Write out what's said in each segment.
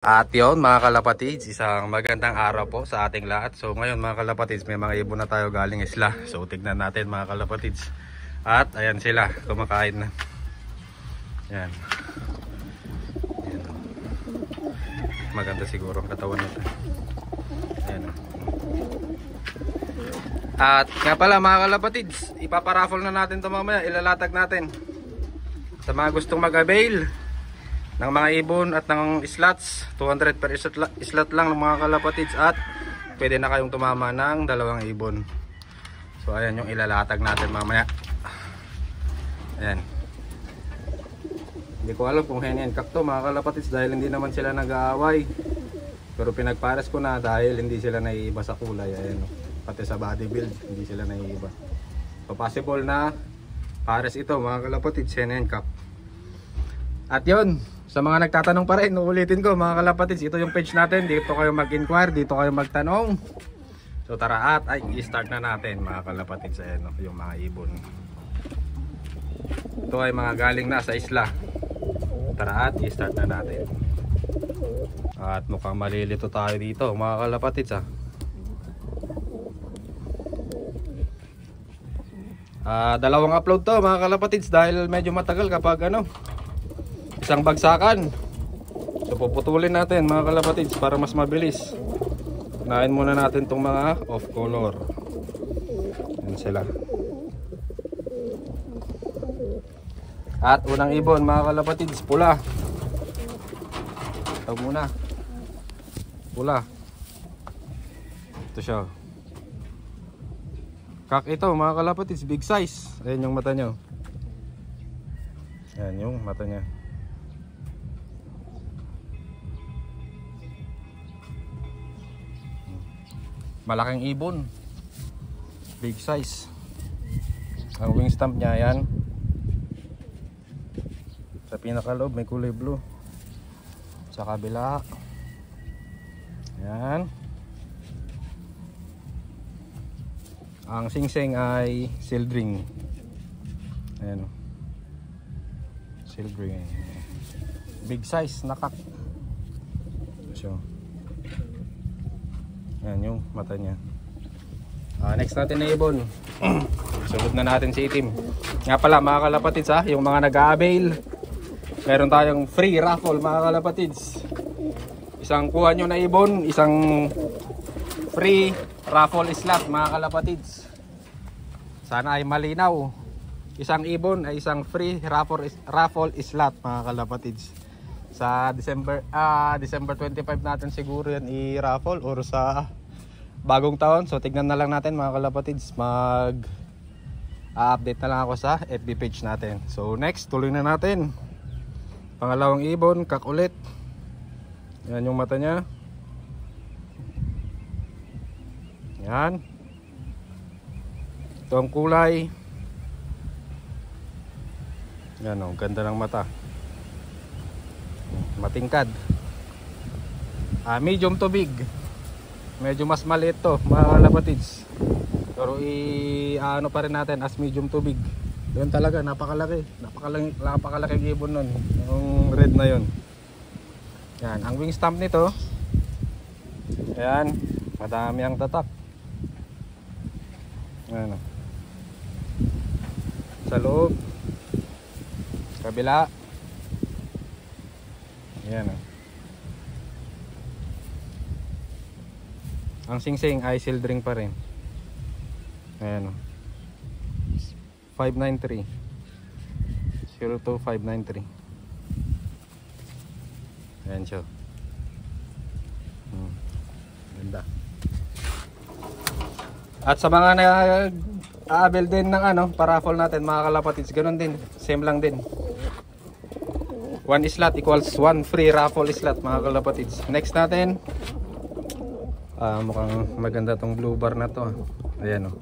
At yun mga kalapatids, isang magandang araw po sa ating lahat. So ngayon mga kalapatids, may mga ibon na tayo galing isla. So tignan natin mga kalapatids. At ayan sila, kumakain na. Yan. Yan. Maganda siguro ang katawan nito. Ayan. At nga pala mga kalapatids, ipaparaffle na natin ito mamaya. Ilalatag natin sa mga gustong mag-avail ng mga ibon at ng slots. 200 per slot lang ng mga kalapatids. At pwede na kayong tumama ng 2 ibon. So ayan yung ilalatag natin mamaya. Ayan. Hindi ko alam kung hen kakto mga kalapatids, dahil hindi naman sila nag-aaway. Pero pinagpares ko na dahil hindi sila naiiba sa kulay. Ayan, pati sa body build hindi sila naiiba. So possible na pares ito mga kalapatids, hen kak. At yun, sa mga nagtatanong pa rin, uulitin ko mga kalapatids, ito yung page natin. Dito kayo mag-inquire, dito kayo magtanong. So tara at i-start na natin mga kalapatids. Ayan, yung mga ibon. Ito ay mga galing na sa isla. Tara at i-start na natin. At mukhang malilito tayo dito mga kalapatids dalawang upload to mga kalapatids, dahil medyo matagal kapag isang bagsakan. So puputulin natin mga kalapatids para mas mabilis. Unahin muna natin itong mga off color. Yan sila. At unang ibon mga kalapatids, pula. Ito muna, pula. Ito siya. Kak ito mga kalapatids, big size. Ayan yung mata nyo. Ayan yung mata nya. Malaking ibon, big size. Ang wing stamp nya yan. Sa pinakaloob may kulay blue. Sa kabila, yan. Ang singsing ay sildring. Ayan, sildring. Big size na kak. So yan yung mata niya. Next natin na ibon. Sunod na natin si itim. Nga pala mga kalapatids yung mga nag-a-avail, meron tayong free raffle mga kalapatids. Isang kuha nyo na ibon, isang free raffle slot mga kalapatids. Sana ay malinaw. Isang ibon ay isang free raffle slot mga kalapatids. Sa December 25 natin siguro yan i-raffle, or sa bagong taon. So tignan na lang natin mga kalapatids. Update na lang ako sa FB page natin. So next, tuloy na natin. Pangalawang ibon, kak ulit. Yan yung mata nya. Yan. Ito ang kulay. Yan o, ganda ng mata. Matingkad. Medium to big. Medyo mas maliit to mga kalapatids. Pero ano pa rin natin as medium to big. Yun talaga, napakalaki. Napakalaking ibon nun. Yung red na yun. Yan, ang wing stamp nito. Ayan, madami ang tatak. Ayan. Sa loob, kabila. Ayan. Ang singsing ay sildring pa rin. Ayan. 593 02593. Ayan siya. Ganda. At sa mga nag-a-avail din ng paraffle natin mga kalapatids, ganun din, same lang din. 1 slot equals 1 free raffle slot mga kalapatids. Next natin, mukhang maganda tong blue bar na to. Ayan o.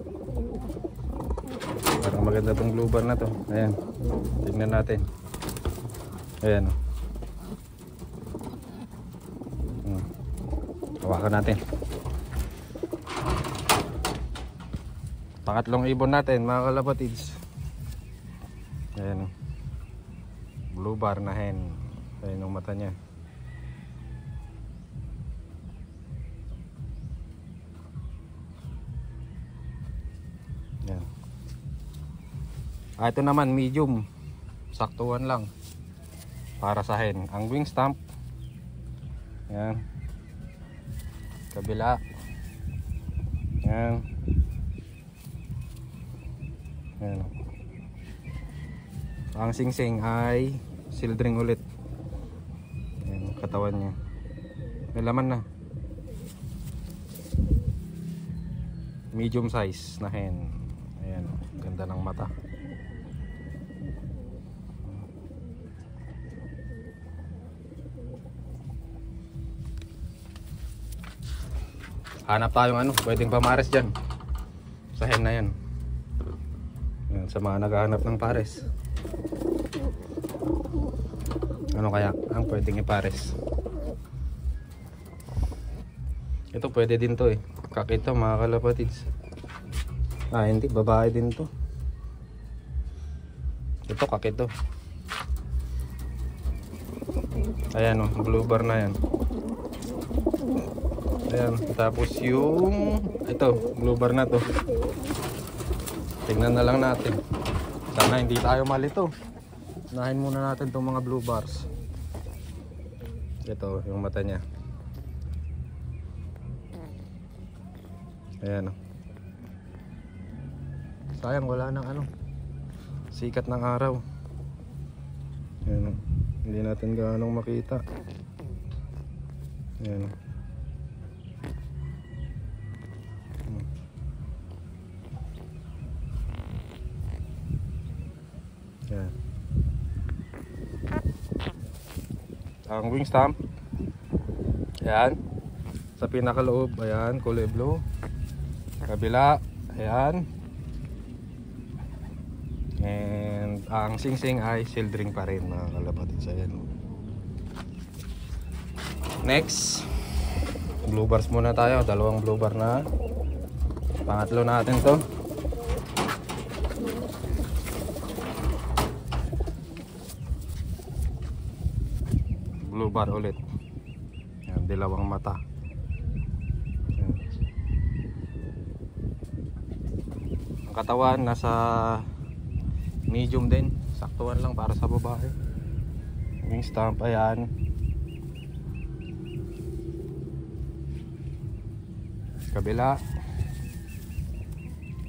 Parang maganda tong blue bar na to. Ayan. Tignan natin. Ayan o. Hawakan natin. Pangatlong ibon natin mga kalapatids. Ayan o. Blue bar na hen. Ayan ang mata niya. Ito naman medium. Saktuhan lang. Para sa hen. Ang wing stamp. Yan. Kabila. Yan. Yan. Ang singsing ay sealed ring ulit. Yan, katawan niya. May laman na. Medium size na hen. Ayan, ganda ng mata. Hanap tayong ano, pwedeng pamares dyan sa hen na yan. Yan, sa mga naghahanap ng pares. Ano kaya ang pwedeng ipares? Ito pwede din to eh. Kakito mga kalapatids. Hindi, babae din to. Ito kakito. Ayan o, blue bar na yan. Ayan, tapos yung ito, blue bar na to. Tingnan na lang natin. Sana hindi tayo malito. Unahin muna natin itong mga blue bars. Ito, yung mata niya. Ayan o. Sayang, wala nang ano, sikat ng araw. Ayan o. Hindi natin gaanong makita. Ayan o. Ayan. Ang wing stamp. Ayan. Sa pinakaloob, ayan, kulay blue. Kabila, ayan. And ang singsing ay sealed ring pa rin mga kalapatids. Ayan. Next, blue bars muna tayo. Dalawang blue bar na. Pangatlo natin to. Blue bar ulit. Ayan, dalawang mata. Ayan. Ang katawan nasa medium din. Saktuhan lang para sa babae. Wing stamp, ayan. Kabila.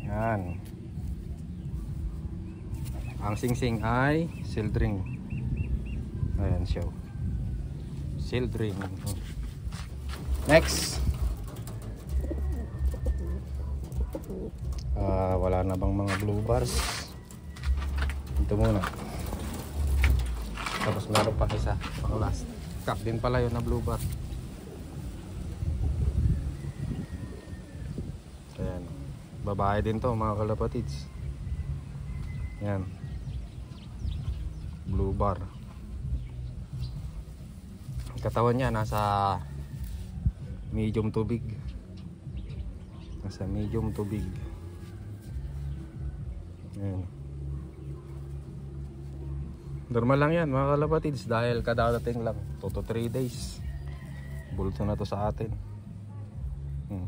Ayan. Ang singsing ay sealed ring. Ayan siya. Sealed ring. Next. Wala na bang mga blue bars? Ito muna. Tapos meron pa isa, pang last. Kak din pala yun na blue bar. Ayan. Babae din to mga kalapatids. Ayan. Blue bar. Katawan niya nasa medium to big. Nasa medium to big. Ayan. Normal lang yan mga kalapatids dahil kadadating lang 2 to 3 days. Bulto na to sa atin.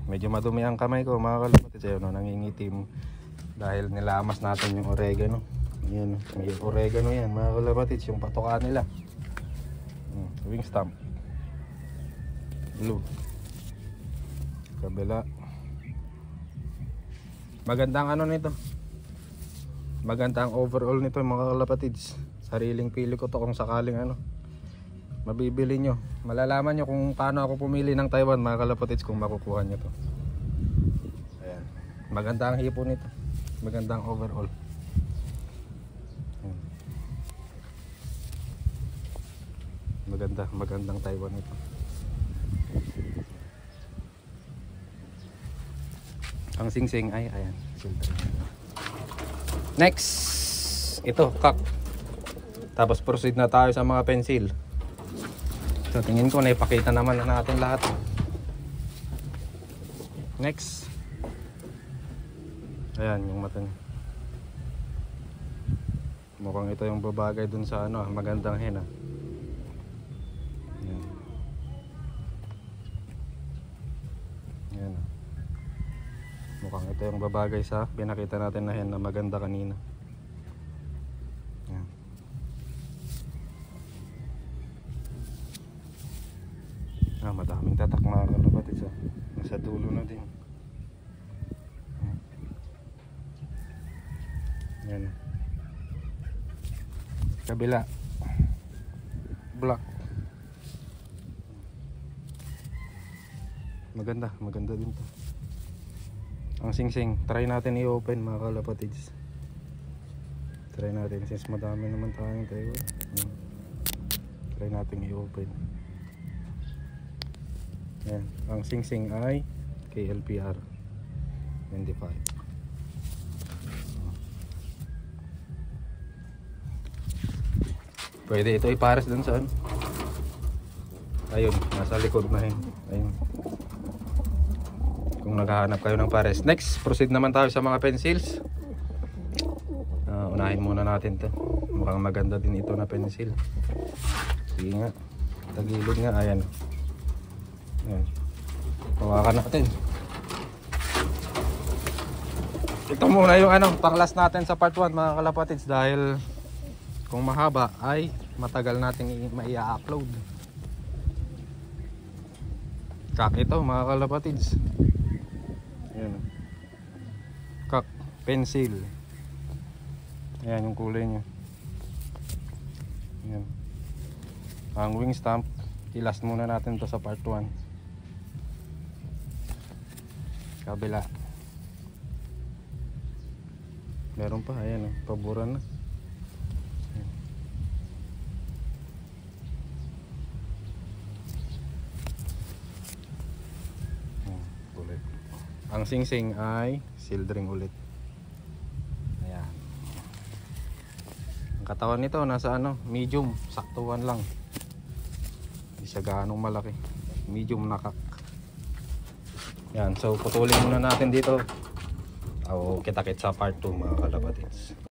Medyo madumi ang kamay ko mga kalapatids. Ayun, nangingitim dahil nilamas natin yung oregano. Ayan, may oregano yan mga kalapatids, yung patoka nila. Wing stamp blue. Kabila. Magandang ano nito, magandang overall nito mga kalapatids. Sariling pili ko to kung sakaling ano mabibili nyo. Malalaman nyo kung paano ako pumili ng Taiwan mga kalapatids kung makukuha nyo to. Ayan. Magandang hipo nito, magandang overall. Magandang Taiwan ito. Ang singsing ay ayan. Next, ito kak. Tapos proceed na tayo sa mga pencil. So tingin ko na ipakita naman na natin lahat. Next. Ayan yung mata niya. Mukhang ito yung babagay dun sa ano, magandang hen. Ayan. Mukhang ito yung babagay sa pinakita natin na hen na maganda kanina. madaming tatak mga kalapatids. Nasa dulo na din. Yan. Kabila. Black. Maganda din to. Ang singsing, try natin i-open mga kalapatids. Try natin since madami naman tayong tayo. Try natin i-open. Yan, ang singsing ay KLPR 25. Pwede ito ipares dun saan. Ayun, nasa likod na yun. Ayun. Kung naghahanap kayo ng pares. Next, proceed naman tayo sa mga pencils. Unahin muna natin to. Mukhang maganda din ito na pencil. Sige nga. Tagilid nga. Ayan. Ayan. Hawakan natin. Ito muna yung pang last natin sa part 1 mga kalapatids. Dahil kung mahaba ay matagal natin mai-upload. Kak ito mga kalapatids. Ayan. Kak pencil. Ayan yung kulay niya. Ayan. Ang wing stamp, ilast muna natin to sa part 1. Kabila. Meron pa, ayan paboran na. Ulit. Ang singsing ay sildring ulit. Ayan. Ang katawan nito nasa medium, saktuhan lang. Hindi siya gaanong malaki. Medium nakak. Yan, so putulin muna natin dito. Kita-kits sa part 2 mga kalapatids.